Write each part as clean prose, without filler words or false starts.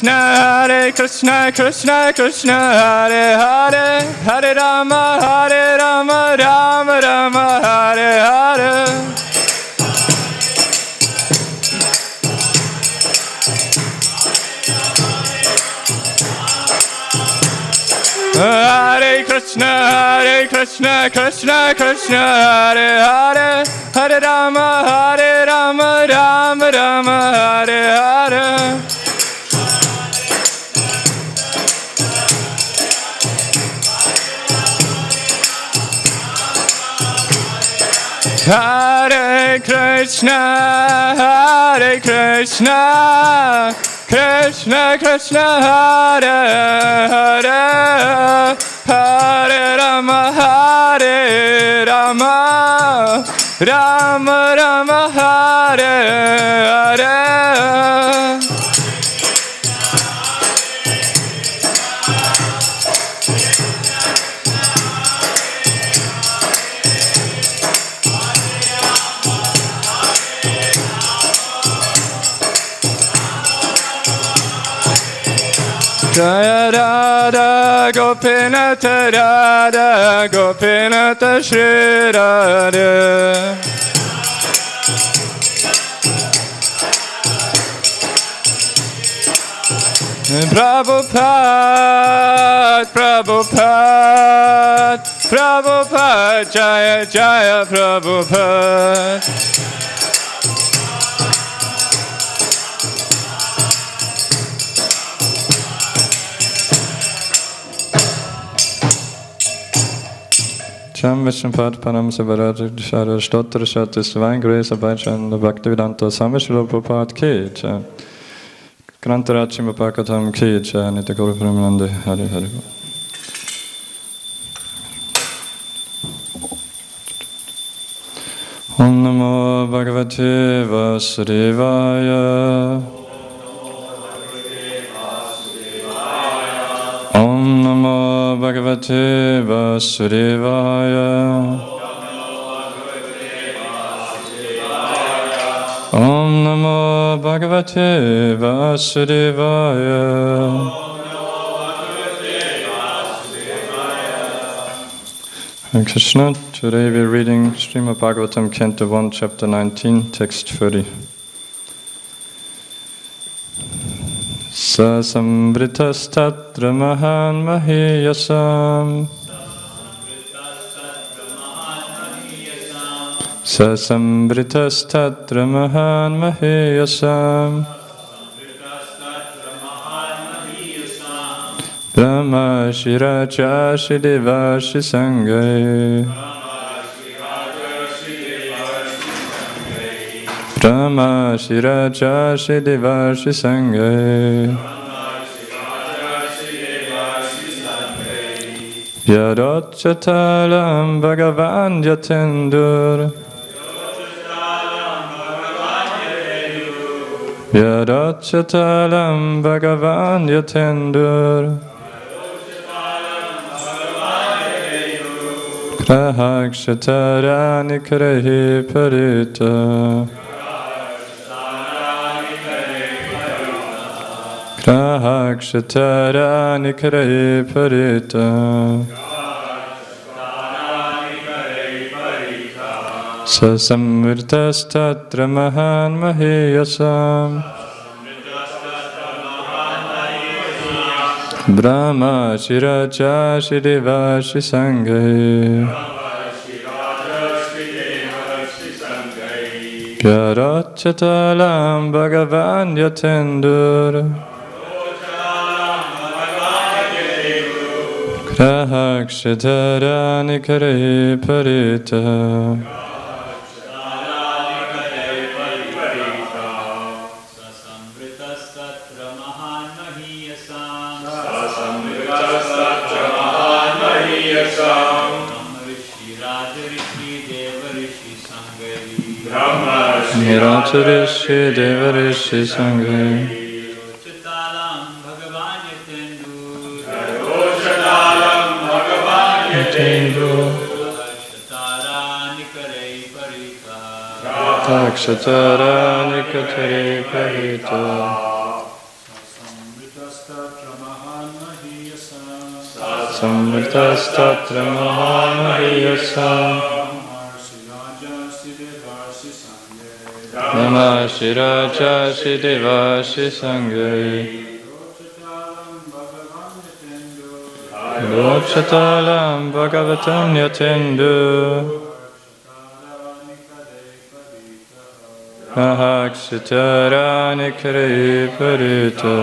Hare Krishna, Krishna Krishna, Hare Hare, Hare Rama, Rama Rama, Hare Hare. Hare Krishna, Krishna Krishna, Hare Hare, Hare Rama, Rama Rama, Hare Hare. Hare Krishna, Krishna Krishna, Hare Hare, Hare Rama, Rama Rama, Hare Hare. Jaya Radha Gopinata Radha Gopinata Shri Radha. Prabhupada, Jaya Jaya Prabhupada. Cham Vishnupada Panam Sivaraj Shara Stotra Shatis Divine Grace Abhachan Bhaktivedanta Swami Srila Prabhupada Ki Jai. Grantarachi Mapakatam Ki Jai. Nitya Gaura Premanande Hare Hare. Om Namo Bhagavate Vasudevaya. Om Namo Bhagavate Vasudevaya. Om Namo Bhagavate Vasudevaya. Hare Krishna. Today we are reading Srimad Bhagavatam, Canto 1, Chapter 19, Text 30. Sa samvritas tatra mahan mahiyasam. Sa samvritas tatra mahan mahiyasam. Brahma shiraja shideva shisangai. Brahma shiraja shideva shisangai. Yadochatalam bhagavan yatendur. Yadochatalam bhagavan yatendur. Krahakshatarani karehi parita. Krahakshatarani karehi parita. Sasamvirtas tatra mahan mahiyasam. Brahma shiraja shideva shisangai. Yadochatalam bhagavan yatendur. Krahakshatarani karehi parita. Niracharishi Devarishi Sangai. Yadochatalam Bhagavan Yatendu. Takshatarani Katare Parita. Samriktastatra Mahamahiyasam Namashi Raja Shidevasi Sangai Lokshatalam Bhagavatam Yatendu Ahakshitarani Kari Parita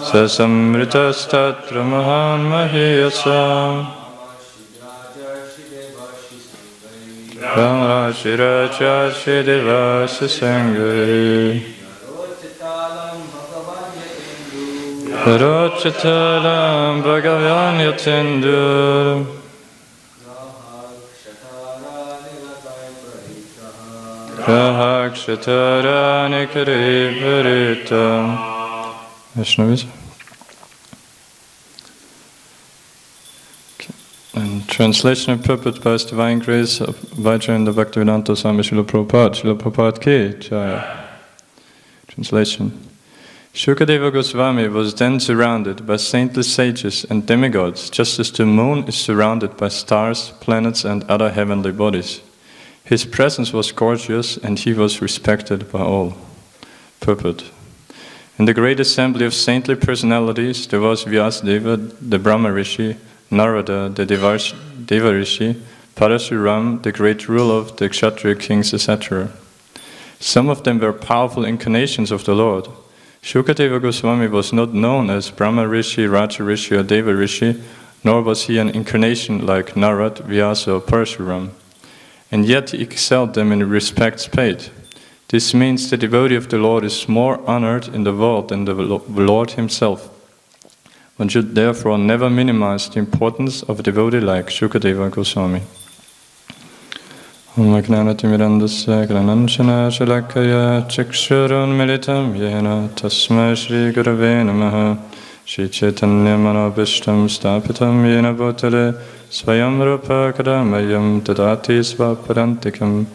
Sasamritastatra Mahan Mahiyasam Ramashiraja Shidevasa Sangai Rochatalam Bhagavan Yatendur Rahakshatarani Kariparitam Vaishnavis. And translation and purport by His Divine Grace of Vajrayana Bhaktivedanta Swami Srila Prabhupada Ki Jaya. Translation. Shukadeva Goswami was then surrounded by saintly sages and demigods, just as the moon is surrounded by stars, planets and other heavenly bodies. His presence was gorgeous and he was respected by all. Purport. In the great assembly of saintly personalities, there was Vyasadeva, the Brahma Rishi, Narada, the Deva Rishi, Parashuram, the great ruler of the Kshatriya kings, etc. Some of them were powerful incarnations of the Lord. Shukadeva Goswami was not known as Brahma Rishi, Raja Rishi or Deva Rishi, nor was he an incarnation like Narad, Vyasa or Parashuram. And yet he excelled them in respects paid. This means the devotee of the Lord is more honored in the world than the Lord himself. One should therefore never minimize the importance of a devotee like Shukadeva Goswami. Om Agnanatimirandasya Grananshana Shalakaya Chikshurun Militam Yena Tasma Shri Gurave Namaha Shri Chaitanya Manobhishtam Stapitam Yena Bhutale Swayam Rupa Kadamayam Tadati Svaparantikam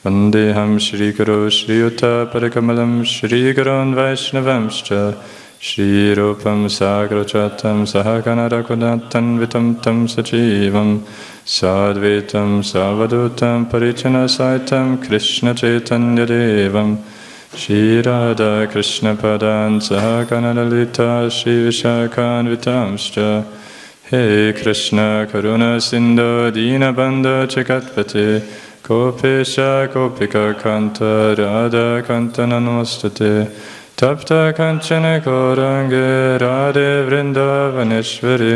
Vandeham Shri Guru Shri Uta Parikamalam Shri Gurun Vaishnavamscha Shri Rupam Sagrachatam Sahaganarakunatan Vitam Tam Sachivam Sadvitam Savadutam Parichana Saitam Krishna Chaitanya Devam Shri Radha Krishna Padan Sahaganalita Shri Vishakhan Vitamscha He Krishna Karuna Sindhu Dina Bandha Chikatpate Kopesha Kopika Kanta Radha Kanta Namastate Tapta Kanchana Korange Radhe Vrindavaneshwari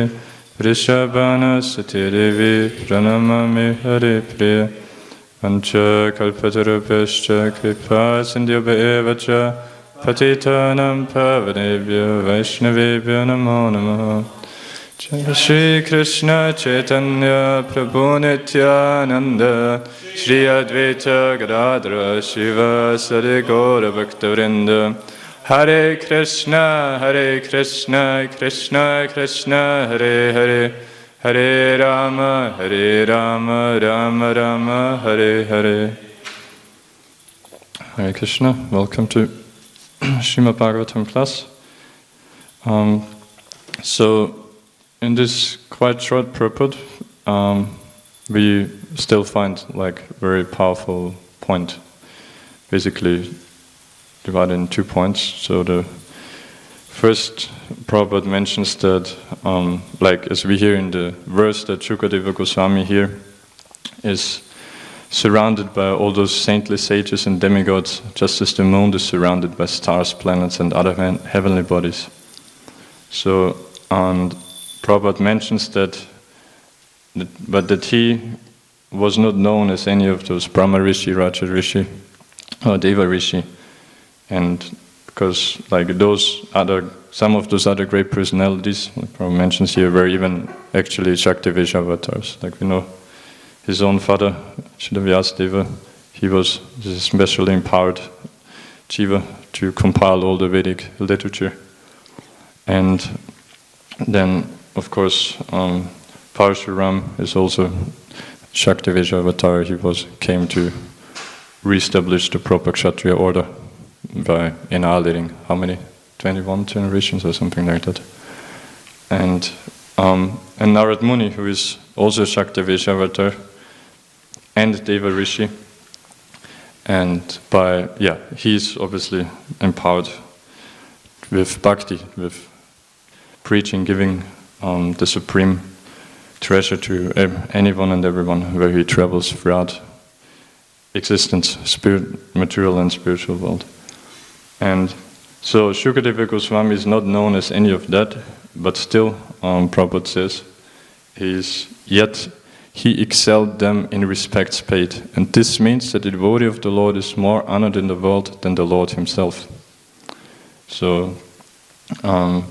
Vrishabhana Satidevi Pranamami Hare Priya Vancha Kalpatarupescha Kripa Sindhyabha Evacha Patitanam Pavanebhyo Vaishnavebhyo Namo Namaha Shri Krishna Chaitanya Prabhu Nityananda Shri Advaita Gadadhara Shiva Sadi Gaura Bhaktavrinda Hare Krishna, Krishna Krishna, Hare Hare, Hare Rama, Rama Rama, Hare Hare. Hare Krishna, welcome to Srimad Bhagavatam class. So, in this quite short purport, we still find like very powerful point, basically divided in 2 points. So the first Prabhupada mentions that, like as we hear in the verse, that Shukadeva Goswami here is surrounded by all those saintly sages and demigods, just as the moon is surrounded by stars, planets and other heavenly bodies. So, and Prabhupada mentions that, but that he was not known as any of those Brahma Rishi, Raja Rishi or Deva Rishi. And because like some of those other great personalities, like Prabhupada mentions here, were even actually Shaktivesh avatars. Like we know his own father, Srila Vyasadeva, he was especially empowered Jiva to compile all the Vedic literature. And then, of course, Parashuram is also Shaktivesh avatar. He came to re-establish the proper Kshatriya order by annihilating how many? 21 generations or something like that. And Narad Muni, who is also Shaktavesh avatar, and Deva Rishi, and he's obviously empowered with bhakti, with preaching, giving the supreme treasure to anyone and everyone where he travels throughout existence, material and spiritual world. And so Shukadeva Goswami is not known as any of that, but still, Prabhupada says, he excelled them in respects paid. And this means that the devotee of the Lord is more honored in the world than the Lord himself. So, we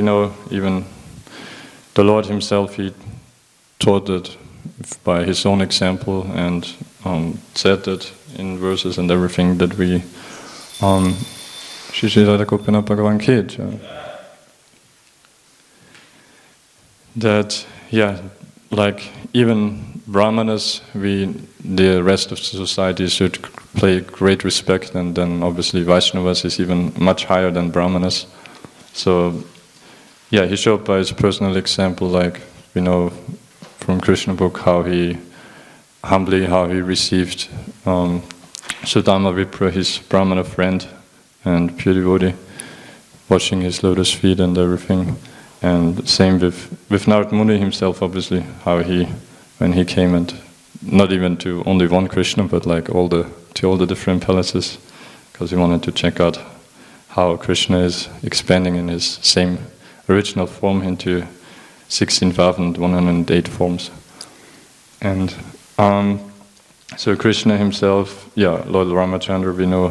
know even the Lord himself, he taught that by his own example and said that in verses and everything that we that like even Brahmanas, the rest of the society should pay great respect, and then obviously Vaishnavas is even much higher than Brahmanas. So he showed by his personal example, like we know from Krishna book how he received Sudama Vipra, his Brahmana friend and pure devotee, washing his lotus feet and everything. And same with Narad Muni himself, obviously, how when he came, and not even to only one Krishna, but like to all the different palaces, because he wanted to check out how Krishna is expanding in his same original form into 16,108 forms. And so Krishna himself, Lord Ramachandra, we know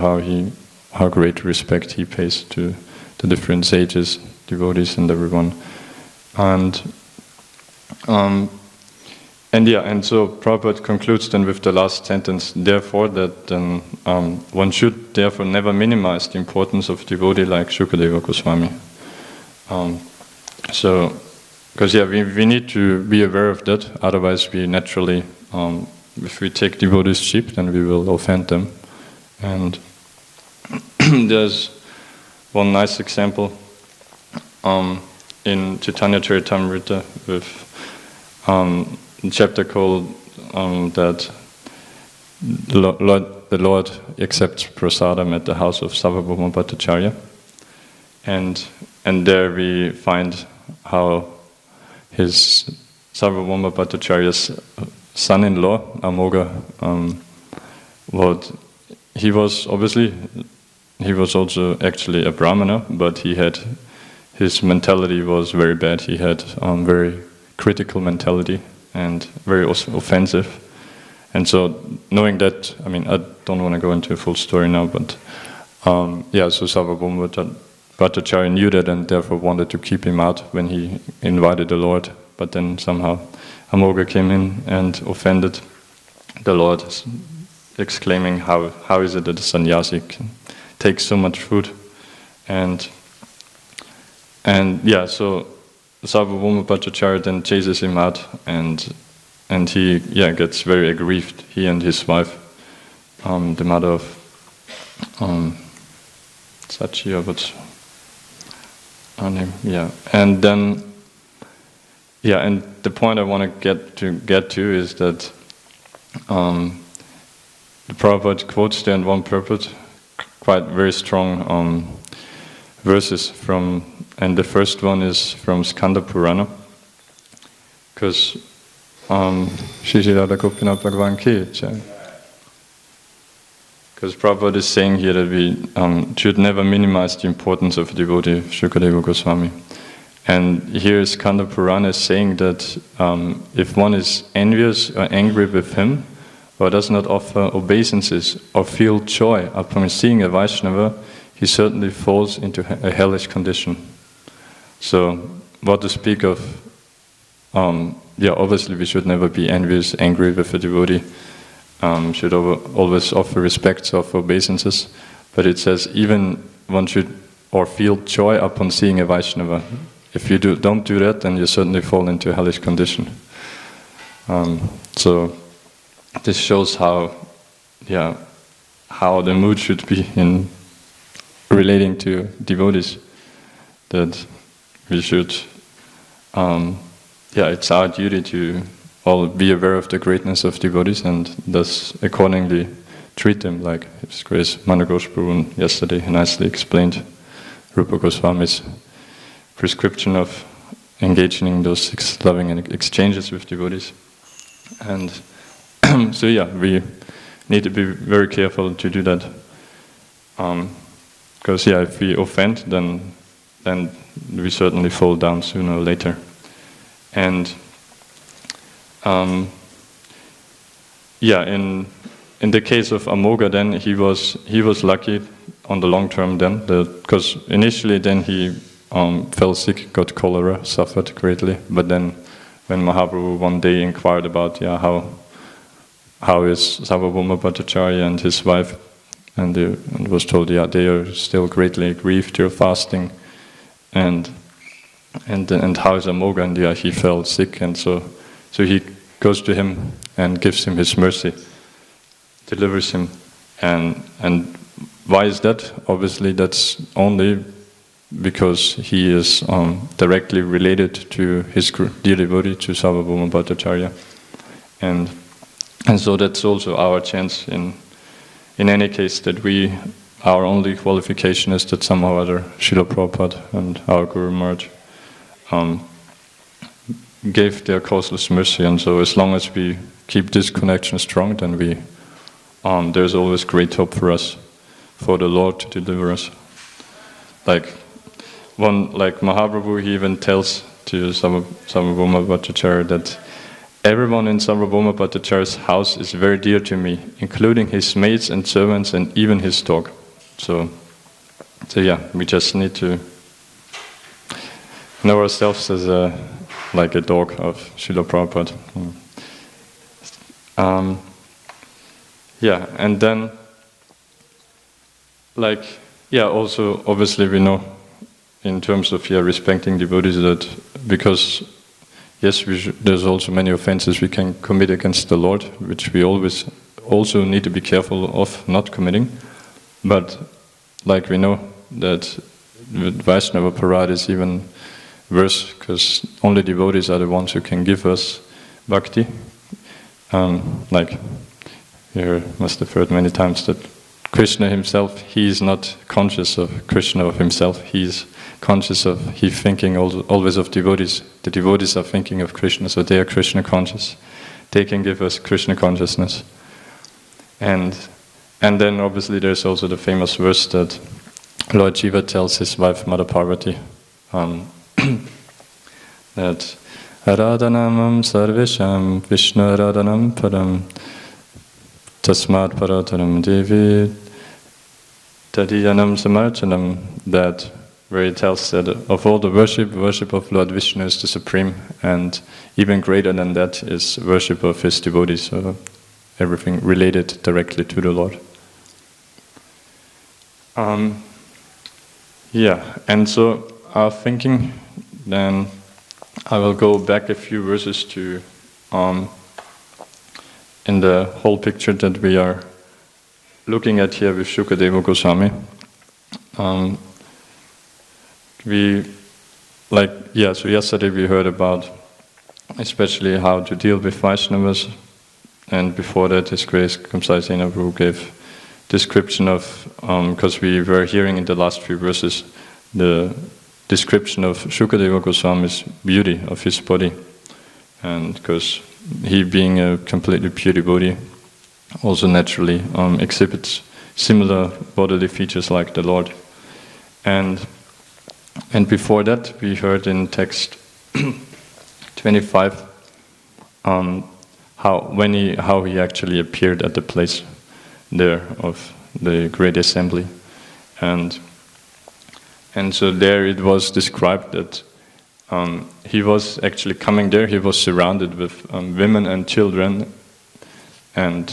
how great respect he pays to the different sages, devotees, and everyone. And so Prabhupada concludes then with the last sentence, therefore, that one should therefore never minimize the importance of devotee like Shukadeva Goswami. Because we need to be aware of that, otherwise we naturally, if we take devotees cheap, then we will offend them. And there's one nice example in Chaitanya Charitamrita with a chapter called that the Lord accepts prasadam at the house of Sarvabhauma Bhattacharya, and there we find how his Sarvabhauma Bhattacharya's son-in-law Amoga, he was also actually a Brahmana, but his mentality was very bad. He had very critical mentality and very offensive. And so knowing that, I don't want to go into a full story now, but so Sarvabhauma Bhattacharya knew that and therefore wanted to keep him out when he invited the Lord. But then somehow Amoga came in and offended the Lord, exclaiming, how is it that a sannyasi can take so much food? So Sarvabhauma Bhattacharya then chases him out, and he gets very aggrieved, he and his wife, the mother of Satya, what's her name? And then and the point I want to get to is that the Prabhupada quotes there in one purport quite very strong verses from, and the first one is from Skanda Purana, because Prabhupada is saying here that we should never minimize the importance of a devotee, Shukadeva Goswami. And here Skanda Purana is saying that if one is envious or angry with him, or does not offer obeisances or feel joy upon seeing a Vaishnava, he certainly falls into a hellish condition. So, what to speak of? Obviously we should never be envious, angry with a devotee. Should always offer respects, offer obeisances. But it says even one should feel joy upon seeing a Vaishnava. If you don't do that, then you certainly fall into a hellish condition. So this shows how how the mood should be in relating to devotees. That we should, it's our duty to all be aware of the greatness of devotees and thus accordingly treat them, like His Grace Managosh Prabhu yesterday nicely explained Rupa Goswami's prescription of engaging in those loving exchanges with devotees. And we need to be very careful to do that. Because if we offend, then we certainly fall down sooner or later. And in the case of Amoga, then he was lucky on the long term then, because initially then he fell sick, got cholera, suffered greatly. But then when Mahaprabhu one day inquired about how is Sarvabhauma Bhattacharya and his wife, and was told they are still greatly grieved, they're fasting, and how is Amoga, and he fell sick, and so he goes to him and gives him his mercy, delivers him, and why is that? Obviously, that's only because he is directly related to his dear devotee, to Sarvabhauma Bhattacharya, and so that's also our chance in any case, that our only qualification is that somehow or other Srila Prabhupada and our Guru Maharaj gave their causeless mercy, and so as long as we keep this connection strong, then there's always great hope for us, for the Lord to deliver us. Like Mahaprabhu, he even tells to Sarvabhauma Bhattacharya that everyone in Sarvabhauma Bhattacharya's house is very dear to me, including his maids and servants and even his dog. So we just need to know ourselves as like a dog of Srila Prabhupada. And then also obviously we know in terms of respecting devotees that because there's also many offenses we can commit against the Lord, which we always also need to be careful of not committing. But like we know that with Vaishnava Parad is even worse, because only devotees are the ones who can give us bhakti. You must have heard many times that Krishna himself, he is not conscious of Krishna of himself. He's thinking always of devotees. The devotees are thinking of Krishna, so they are Krishna conscious. They can give us Krishna consciousness. And then obviously there's also the famous verse that Lord Jiva tells his wife Mother Parvati that Aradhanamam sarvesham Vishnu aradhanam param tasmat parataram devi tadiyanam samarchanam, that where he tells that of all the worship of Lord Vishnu is the supreme, and even greater than that is worship of his devotees, so everything related directly to the Lord. And so our thinking, then I will go back a few verses to in the whole picture that we are looking at here with Shukadeva Goswami. So yesterday we heard about especially how to deal with Vaishnavas, and before that His Grace Kamsai Sena Prabhu gave description of, because we were hearing in the last few verses the description of Shukadeva Goswami's beauty of his body, and because he being a completely pure devotee also naturally exhibits similar bodily features like the Lord. And before that we heard in text 25 how he actually appeared at the place there of the great assembly, and so there it was described that he was actually coming there. He was surrounded with women and children, and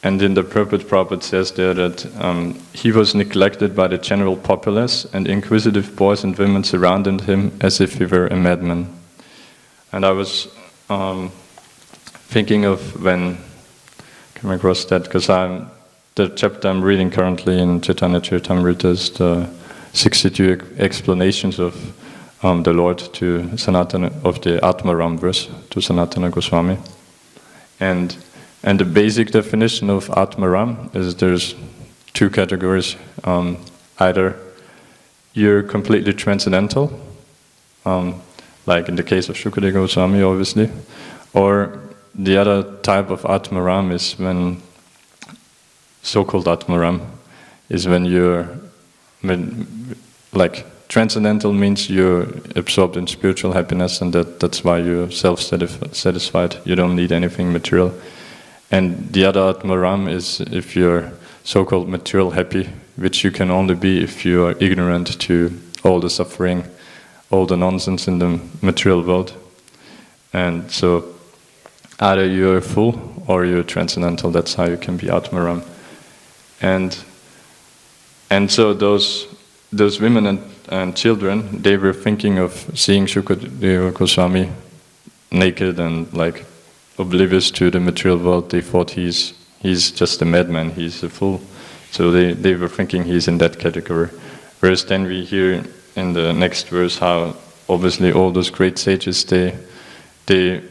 in the Prabhupada says there that he was neglected by the general populace, and inquisitive boys and women surrounded him as if he were a madman. And I was thinking of when coming across that, because the chapter I'm reading currently in Chaitanya Charitamrita is the 62 explanations of the Lord to Sanatana, of the Atmaram verse to Sanatana Goswami. And the basic definition of Atmaram is there's two categories. Either you're completely transcendental, like in the case of Shukadeva Goswami, obviously, or the other type of Atmaram is when, so-called Atmaram, is when like transcendental means you're absorbed in spiritual happiness, and that's why you're self-satisfied. You don't need anything material. And the other Atmaram is if you're so-called material happy, which you can only be if you are ignorant to all the suffering, all the nonsense in the material world. And so either you're full or you're transcendental. That's how you can be Atmaram. And so those women and children, they were thinking of seeing Shukadeva Goswami naked and like oblivious to the material world. They thought he's just a madman, he's a fool. So they were thinking he's in that category. Whereas then we hear in the next verse how obviously all those great sages, they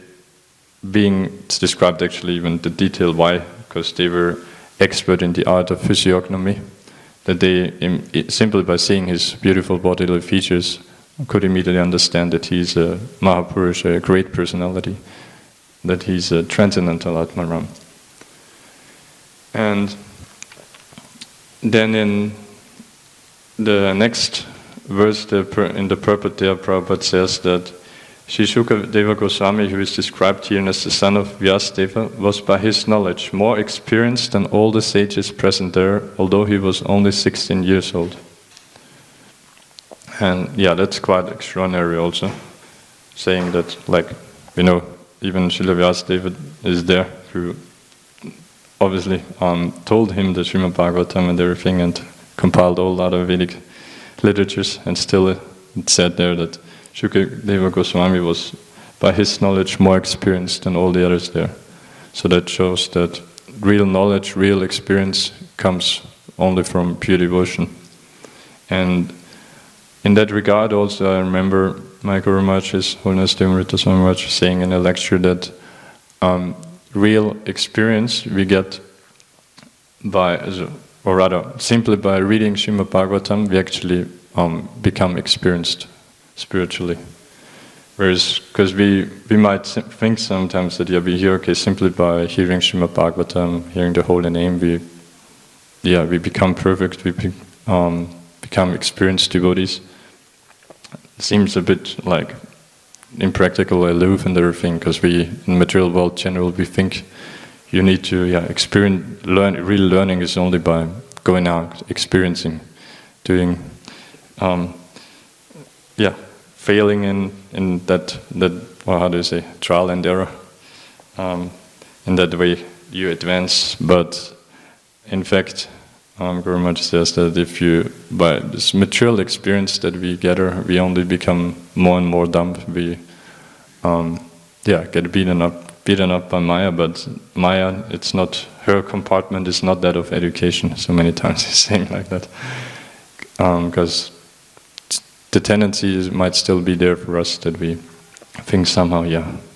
being, it's described actually even the detail why, because they were expert in the art of physiognomy, that they, simply by seeing his beautiful bodily features, could immediately understand that he's a Mahapurusha, a great personality, that he's a transcendental Atmaram. And then in the next verse, in the purport there, Prabhupada says that Sri Shukadeva Goswami, who is described here as the son of Vyasadeva, was by his knowledge more experienced than all the sages present there, although he was only 16 years old. And yeah, that's quite extraordinary also, saying that, like, you know, even Srila Vyasadeva is there, who obviously told him the Srimad Bhagavatam and everything, and compiled all other Vedic literatures, and still it said there that Shukadeva Goswami was, by his knowledge, more experienced than all the others there. So that shows that real knowledge, real experience comes only from pure devotion. And in that regard also, I remember my Guru Maharaj, His Holiness Devamarita Swami Maharaj, saying in a lecture that real experience we get by, or rather, simply by reading Srimad Bhagavatam, we actually become experienced spiritually. Whereas, because we might think sometimes that we hear, okay, simply by hearing Srimad Bhagavatam, hearing the holy name, we become perfect, we become experienced devotees. It seems a bit like impractical, aloof and everything, because we, in the material world generally, we think you need to experience, real learning is only by going out, experiencing, doing, failing in that, or how do you say, trial and error. In that way you advance, but in fact, Guru Maharaj says that if you, by this material experience that we gather, we only become more and more dumb. We get beaten up by Maya, but Maya, it's not, her compartment is not that of education. So many times he's saying like that. Because the tendency might still be there for us that we think somehow,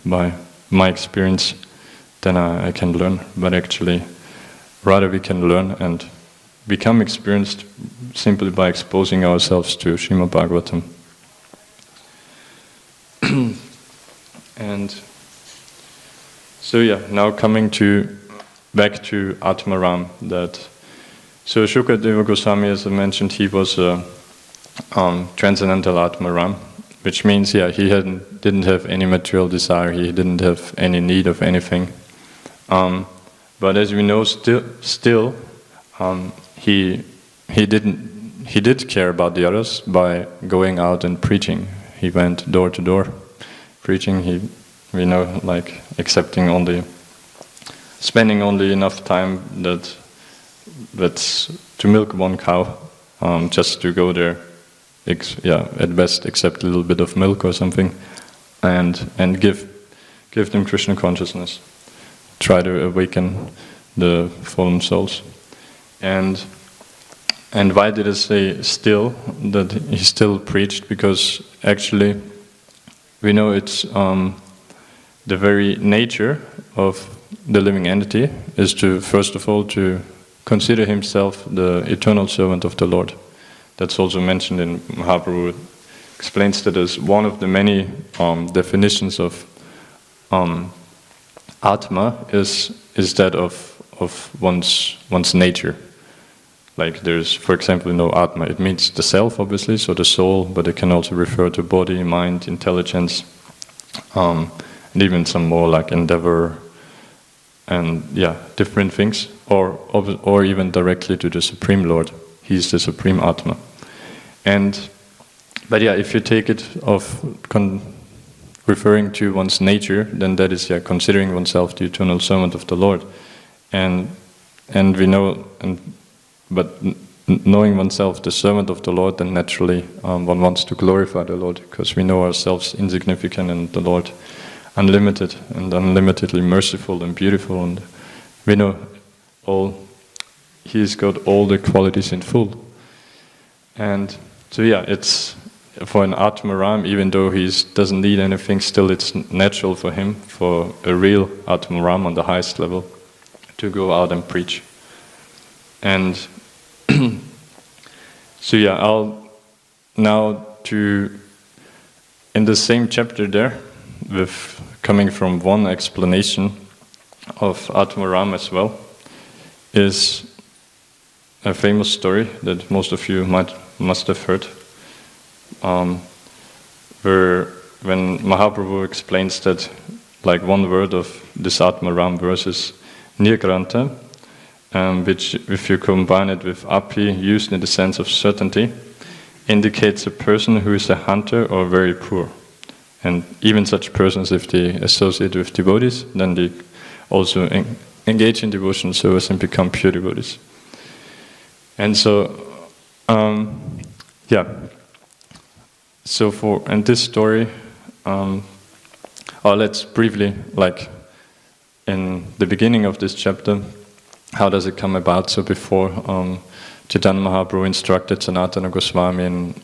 by my experience, then I can learn. But actually, rather we can learn and become experienced simply by exposing ourselves to Srimad Bhagavatam. And so now coming back to Atmaram, so Shukadeva Goswami, as I mentioned, he was a transcendental Atmaram, which means he didn't have any material desire, he didn't have any need of anything. But as we know, still he did care about the others by going out and preaching. He went door to door preaching. Like spending only enough time that's to milk one cow, just to go there, at best accept a little bit of milk or something, and give them Krishna consciousness, try to awaken the fallen souls. And why did I say still, that he still preached? Because actually we know it's the very nature of the living entity is to, first of all, to consider himself the eternal servant of the Lord. That's also mentioned in Mahaprabhu. Explains that as one of the many definitions of Atma is that of one's nature. Like there's, for example, no Atma. It means the self, obviously, so the soul, but it can also refer to body, mind, intelligence, and even some more like endeavor, and different things, or even directly to the Supreme Lord. He's the Supreme Atma. But if you take it of referring to one's nature, then that is considering oneself the eternal servant of the Lord, and we know, but knowing oneself the servant of the Lord, then naturally one wants to glorify the Lord, because we know ourselves insignificant and the Lord unlimited and unlimitedly merciful and beautiful, and we know He's got all the qualities in full. And so it's for an Atmaram, even though he doesn't need anything, still it's natural for him, for a real Atmaram on the highest level, to go out and preach. And so I'll now in the same chapter there, with coming from one explanation of Atmaram as well, is a famous story that most of you must have heard, where when Mahaprabhu explains that, like one word of this Atmaram verse is Nirgranta, which, if you combine it with Api, used in the sense of certainty, indicates a person who is a hunter or very poor. And even such persons, if they associate with devotees, then they also engage in devotional service and become pure devotees. And so, So and this story, let's briefly, like in the beginning of this chapter, how does it come about? So before Chaitanya Mahaprabhu instructed Sanatana Goswami in,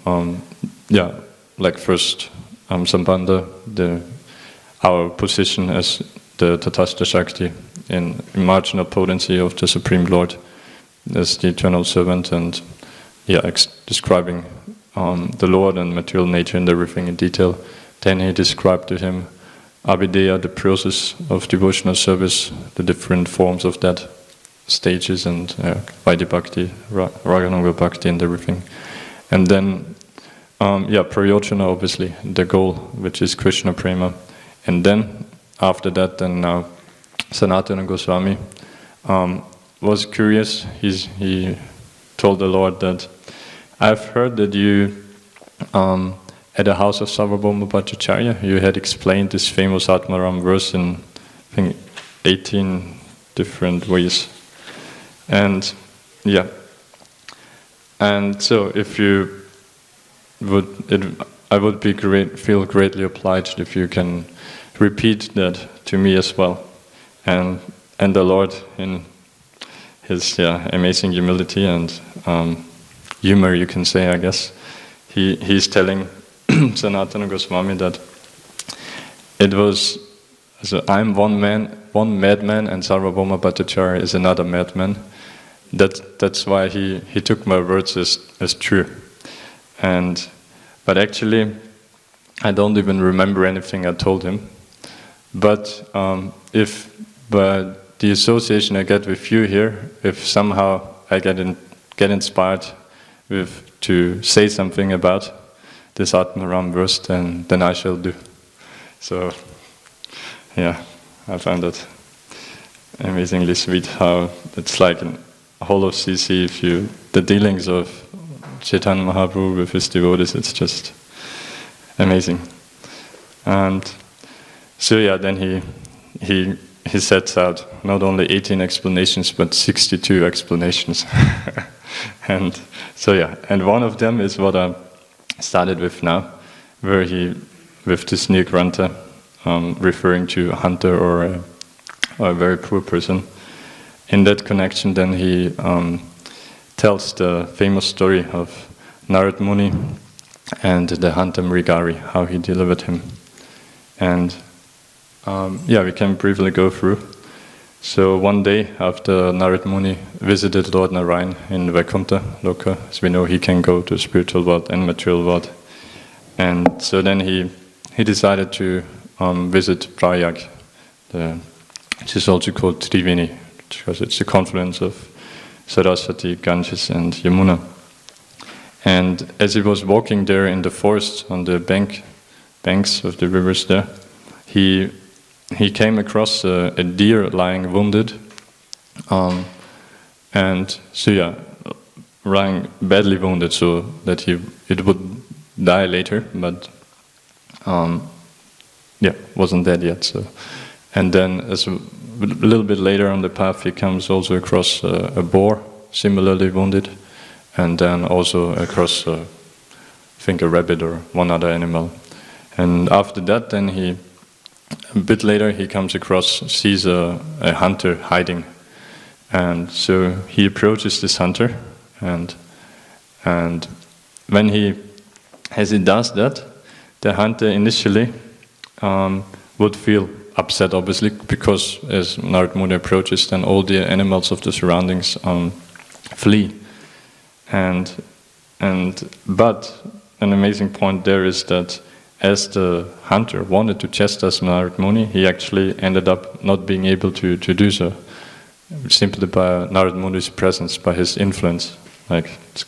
first Sambandha, our position as the Tatastha Shakti in marginal potency of the Supreme Lord as the eternal servant, and describing the Lord and material nature and everything in detail. Then he described to him Abhideya, the process of devotional service, the different forms of that, stages, and Vaidya Bhakti, Ragananga Bhakti, and everything. And then, Prayojana, obviously, the goal, which is Krishna Prema. And then, after that, now Sanatana Goswami was curious. He told the Lord that, I've heard that you, at the house of Sarvabhauma Bhattacharya, you had explained this famous Atmaram verse in, I think, 18 different ways. And so if you would, I would feel greatly obliged if you can repeat that to me as well. And the Lord, in his amazing humility and humor, you can say, I guess, he's telling Sanatana Goswami that it was, so I'm one madman, and Sarvabhauma Bhattacharya is another madman. That's why he took my words as true. But actually, I don't even remember anything I told him. But the association I get with you here, if somehow I get inspired to say something about this Atmaram verse, then I shall do. So, I found that amazingly sweet, how it's like in whole of CC, the dealings of Chaitanya Mahaprabhu with his devotees, it's just amazing. And so then he sets out not only 18 explanations, but 62 explanations. And so and one of them is what I started with now, where with this Nirgranta, referring to a hunter or a very poor person. In that connection, then he tells the famous story of Narad Muni and the hunter Mrigari, how he delivered him. And we can briefly go through. So one day after Narad Muni visited Lord Narayan in Vaikuntha Loka, as we know he can go to spiritual world and material world. And so then he decided to visit Prayag, which is also called Triveni, because it's a confluence of Saraswati, Ganges and Yamuna. And as he was walking there in the forest on the banks of the rivers there, he came across a deer lying wounded, and so lying badly wounded, so that it would die later, but wasn't dead yet. So, and then as a little bit later on the path, he comes also across a boar, similarly wounded, and then also across, I think, a rabbit or one other animal. And after that, then a bit later, he sees a hunter hiding. And so he approaches this hunter, and as he does that, the hunter initially would feel upset, obviously, because as Narad Muni approaches, then all the animals of the surroundings flee. But an amazing point there is that as the hunter wanted to chastise Narad Muni, he actually ended up not being able to do so, simply by Narad Muni's presence, by his influence. Like, it's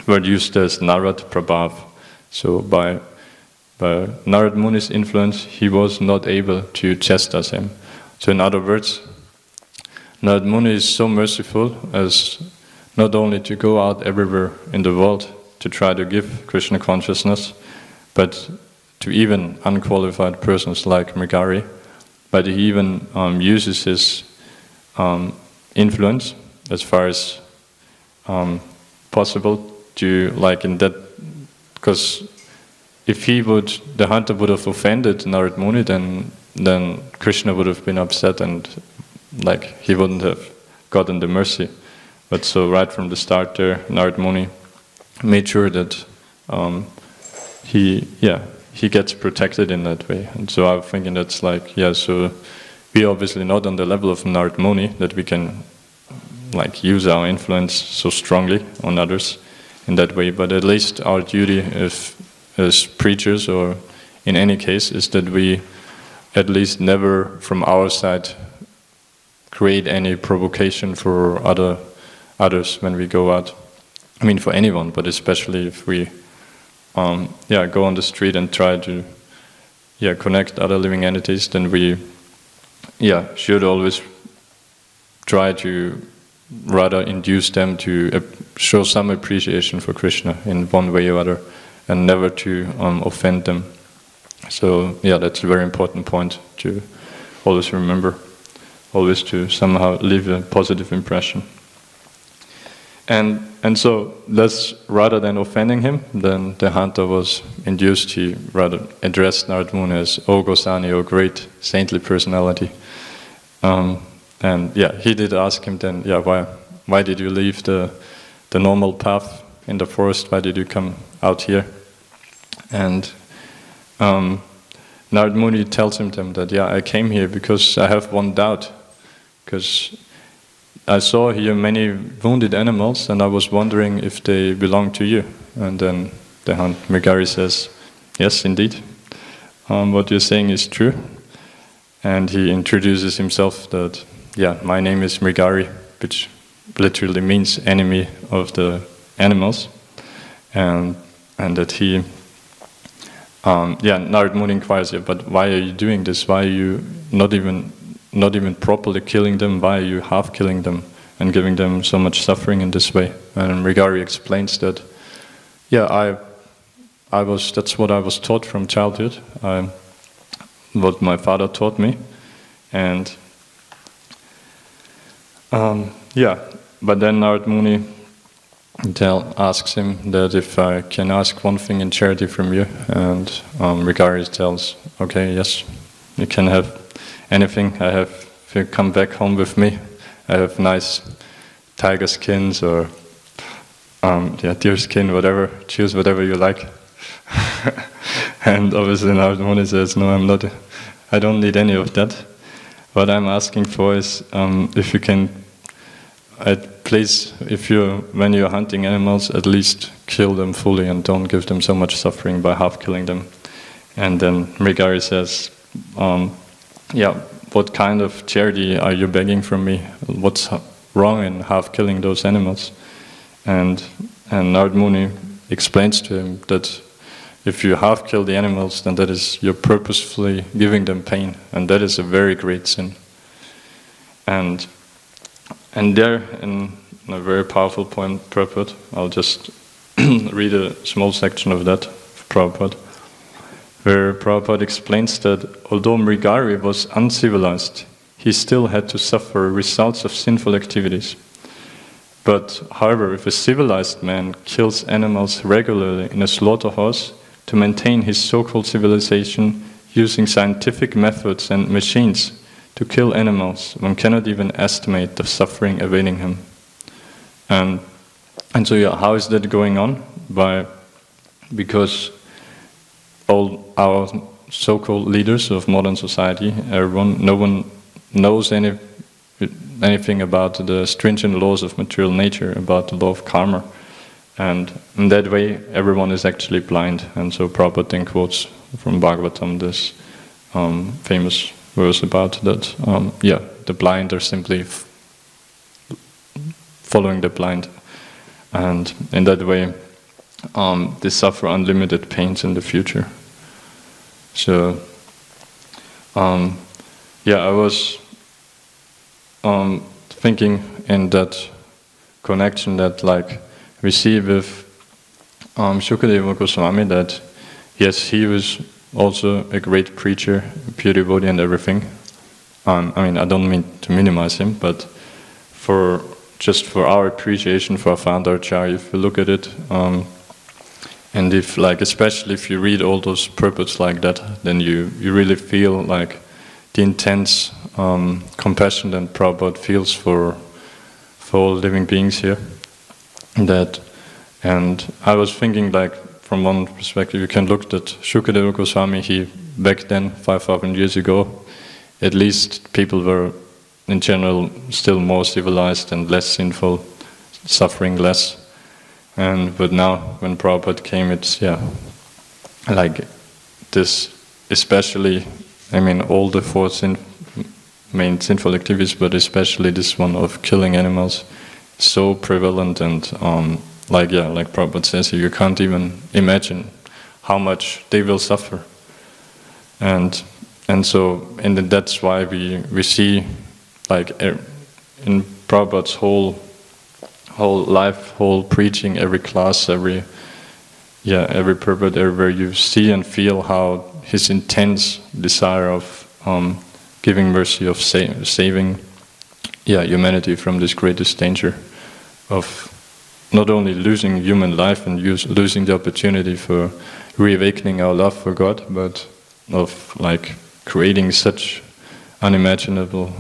word used as Narad Prabhav. So by Narad Muni's influence, he was not able to chastise him. So in other words, Narad Muni is so merciful as not only to go out everywhere in the world to try to give Krishna consciousness, but to even unqualified persons like Mrigari, but he even uses his influence as far as possible to, like in that, because if the hunter would have offended Narad Muni, then Krishna would have been upset and like he wouldn't have gotten the mercy. But so right from the start there, Narad Muni made sure that he gets protected in that way. And so I'm thinking that's like, so we're obviously not on the level of Narad Muni that we can like use our influence so strongly on others in that way, but at least our duty as preachers, or in any case, is that we at least never from our side create any provocation for others when we go out. I mean, for anyone, but especially if we go on the street and try to connect other living entities, then we should always try to rather induce them to show some appreciation for Krishna in one way or other, and never to offend them. So that's a very important point to always remember, always to somehow leave a positive impression. And so thus, rather than offending him, then the hunter was induced, he rather addressed Narad Muni as O Gosani, O great saintly personality. And he did ask him then, why did you leave the normal path in the forest? Why did you come out here? And Narad Muni tells him that, I came here because I have one doubt. Because I saw here many wounded animals, and I was wondering if they belong to you. And then the Mrigari says, yes, indeed. What you're saying is true. And he introduces himself that, my name is Mrigari, which literally means enemy of the animals. And that he, Narad Muni inquires, but why are you doing this? Why are you not even properly killing them? Why are you half killing them and giving them so much suffering in this way? And Mrigari explains that, that's what I was taught from childhood, what my father taught me, and but then Narad Muni asks him that if I can ask one thing in charity from you, and Mrigari tells, okay, yes, you can have anything. If you come back home with me, I have nice tiger skins or deer skin, whatever, choose whatever you like. And obviously Narada Muni says, no, I don't need any of that. What I'm asking for is, if you can, please, when you're hunting animals, at least kill them fully and don't give them so much suffering by half killing them. And then Mrigari says, what kind of charity are you begging from me? What's wrong in half killing those animals? And Narada Muni explains to him that if you half kill the animals, then that is you're purposefully giving them pain, and that is a very great sin. And there, in a very powerful poem, Prabhupada, I'll just read a small section of that, Prabhupada, where Prabhupada explains that although Mrigari was uncivilized, he still had to suffer results of sinful activities. But, however, if a civilized man kills animals regularly in a slaughterhouse to maintain his so-called civilization using scientific methods and machines to kill animals, one cannot even estimate the suffering awaiting him. And so, how is that going on? Because all our so-called leaders of modern society, no one knows anything about the stringent laws of material nature, about the law of karma. And in that way, everyone is actually blind. And so Prabhupada then quotes from Bhagavatam this famous verse about that, the blind are simply following the blind. And in that way, they suffer unlimited pains in the future. So, I was thinking in that connection that, like, we see with Shukadeva Goswami that, yes, he was also a great preacher, pure devotee and everything. I don't mean to minimize him, but for our appreciation for our founder Acharya, if you look at it, and if, like, especially if you read all those purports like that, then you really feel like the intense compassion that Prabhupada feels for all living beings here. And I was thinking, like, from one perspective, you can look at Shukadeva Goswami. He, back then, 5,000 years ago, at least people were, in general, still more civilized and less sinful, suffering less. But now, when Prabhupada came, it's, like this, especially, all the four main sinful activities, but especially this one of killing animals, so prevalent, and like Prabhupada says, you can't even imagine how much they will suffer. And that's why we see, like, in Prabhupada's whole life, whole preaching, every class, every purport, everywhere, you see and feel how his intense desire of giving mercy, of saving humanity from this greatest danger of not only losing human life and losing the opportunity for reawakening our love for God, but of, like, creating such unimaginable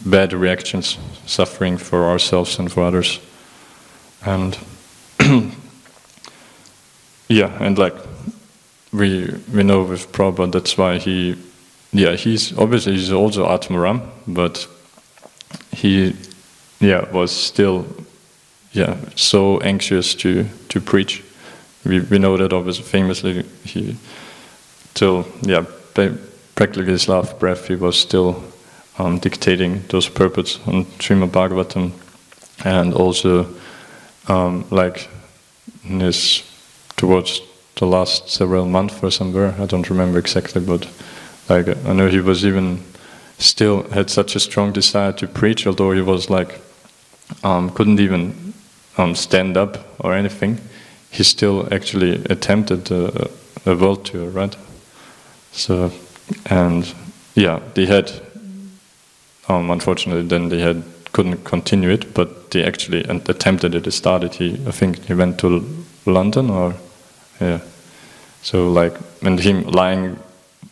bad reactions, suffering for ourselves and for others. And and like we know with Prabhupada, that's why he's also Atmaram, but he was still so anxious to preach. We know that obviously famously he practically his last breath he was still dictating those purports on Srimad Bhagavatam, and also like towards the last several months or somewhere, I don't remember exactly, but like I know he was even still had such a strong desire to preach, although he was like couldn't even stand up or anything. He still actually attempted a world tour, right? So, and they had unfortunately then they couldn't continue it, but they actually attempted it. They started. I think he went to London so like, and him lying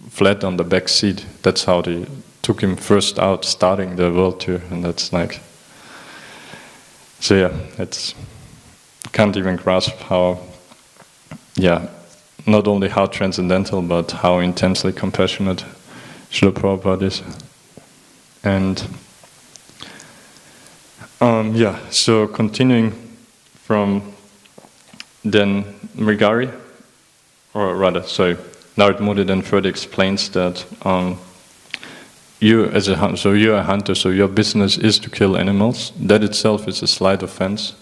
flat on the back seat, that's how they took him first out, starting the world tour. And that's like, so it's can't even grasp how, not only how transcendental, but how intensely compassionate Srila Prabhupada is. And so continuing from then Mrigari, or rather, sorry, Narad Muni then further explains that you're a hunter, so your business is to kill animals. That itself is a slight offense,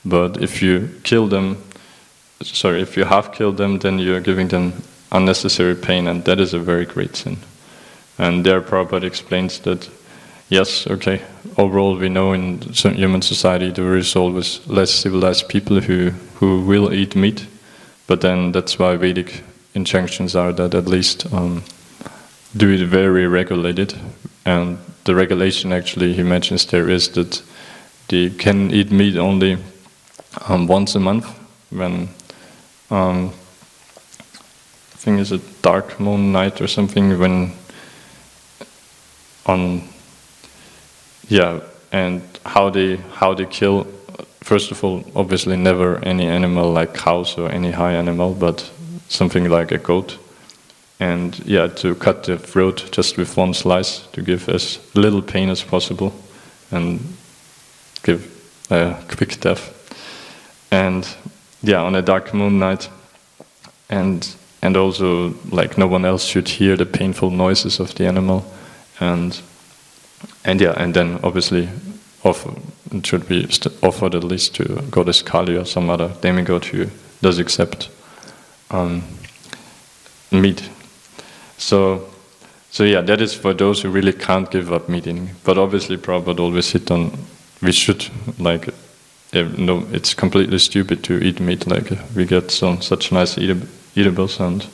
but if you have killed them, then you're giving them unnecessary pain, and that is a very great sin. And there Prabhupada explains that, yes, okay, overall we know in human society there is always less civilized people who will eat meat, but then that's why Vedic injunctions are that at least do it very regulated. And the regulation actually he mentions there is that they can eat meat only once a month when I think it's a dark moon night or something, when and how they kill, first of all, obviously never any animal like cows or any high animal, but something like a goat, and to cut the throat just with one slice to give as little pain as possible and give a quick death. And on a dark moon night, and also like no one else should hear the painful noises of the animal, and then obviously it should be offered at least to Goddess Kali or some other demigod who does accept meat. So that is for those who really can't give up meat eating. But obviously Prabhupada always hit on, we should no, it's completely stupid to eat meat. Like we get such nice eatables, and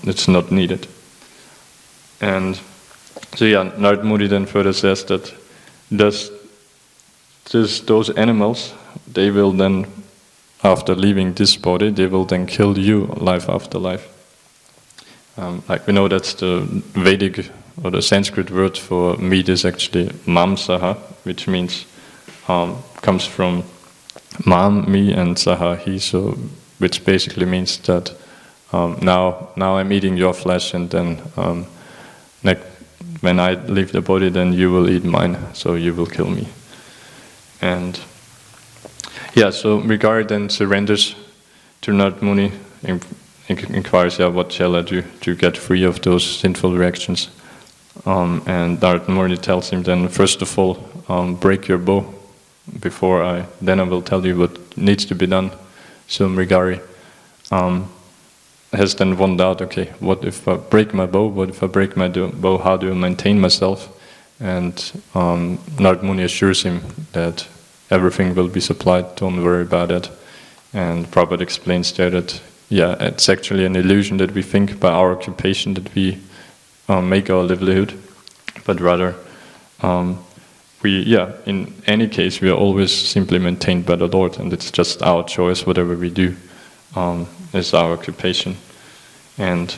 it's not needed. And so Narad Muni then further says that those animals, they will then, after leaving this body, they will then kill you life after life. Like we know that's the Vedic or the Sanskrit word for meat is actually mamsaha, which means comes from mam, me, and saha, he, so which basically means that now I'm eating your flesh, and then when I leave the body, then you will eat mine, so you will kill me. And so Mrigari then surrenders to Narad Muni, inquires, what shall I do to get free of those sinful reactions? And Narad Muni tells him then, first of all, break your bow then I will tell you what needs to be done. So Mrigari has then one doubt, okay, what if I break my bow? What if I break my bow? How do I maintain myself? And Narad Muni assures him that everything will be supplied, don't worry about it. And Prabhupada explains there that, it's actually an illusion that we think by our occupation that we make our livelihood, but rather in any case, we are always simply maintained by the Lord, and it's just our choice, whatever we do is our occupation. And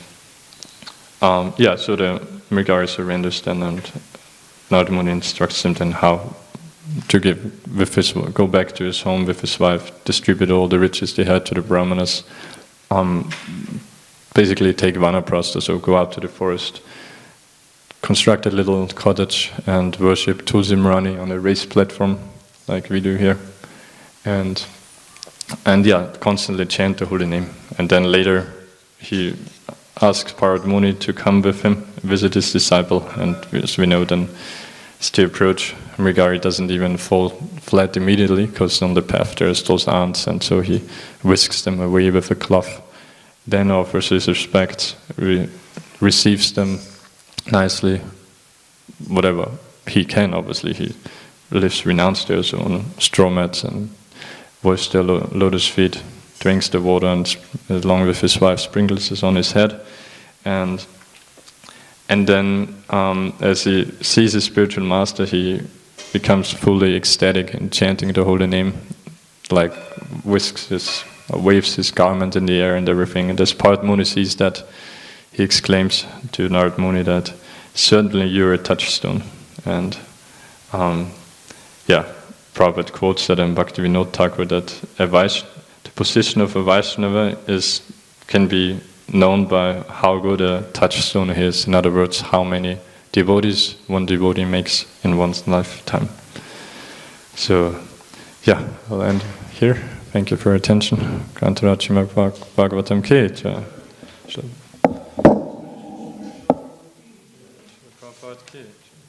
so the Mrigari surrenders then, and Narad Muni instructs him then how to go back to his home with his wife, distribute all the riches they had to the Brahmanas, basically take vanaprastha, so go out to the forest, construct a little cottage and worship Tulsi Marani on a raised platform like we do here, and constantly chant the holy name. And then later he asks Narad Muni to come with him, visit his disciple, and as we know then as they approach, Mrigari doesn't even fall flat immediately, because on the path there's those ants, and so he whisks them away with a cloth, then offers his respects, receives them nicely, whatever he can. Obviously he lives renounced there, so on straw mats, and washes their lotus feet, drinks the water, and along with his wife sprinkles it on his head. And then as he sees his spiritual master, he becomes fully ecstatic in chanting the holy name, like waves his garment in the air and everything. And as Narad Muni sees that, he exclaims to Narad Muni that certainly you're a touchstone. And Prabhupada quotes that in Bhaktivinoda Thakur that the position of a Vaishnava can be known by how good a touchstone he is. In other words, how many devotees one devotee makes in one's lifetime. So, yeah, I'll end here. Thank you for your attention. Grantarachima Bhagavatam Ki Jai. Prabhupada Ki Jai.